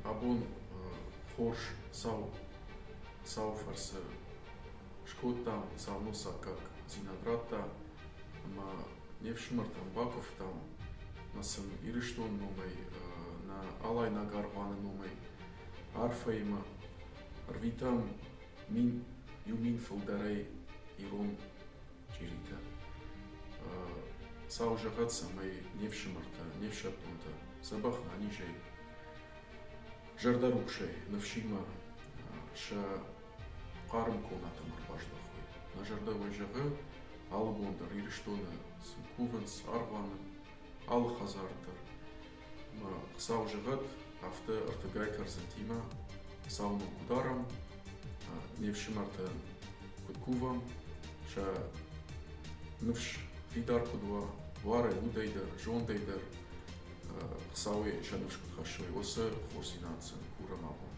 абон хорш сау фарсы шкоттам сауноса как зинаградта ма невшмыртам баковтам насым ириштон номей на алай нагарваны номей арфейма рвитам мин юмин фылдарей ирон чирита сау жагат самой невшмырта невшатунта забах на нижей жардарукшей навшима ша қарым конатым арбаждахой на жардавой жағы албондар ириштоны кувенс арваны ал хазартыр сау жагат авто артыгай карзантима сауну ударом невшимарта кувам ша нывш фидар кудва вары удайдар жондайдар сауи шанушку хашой осы хорсинация курамабу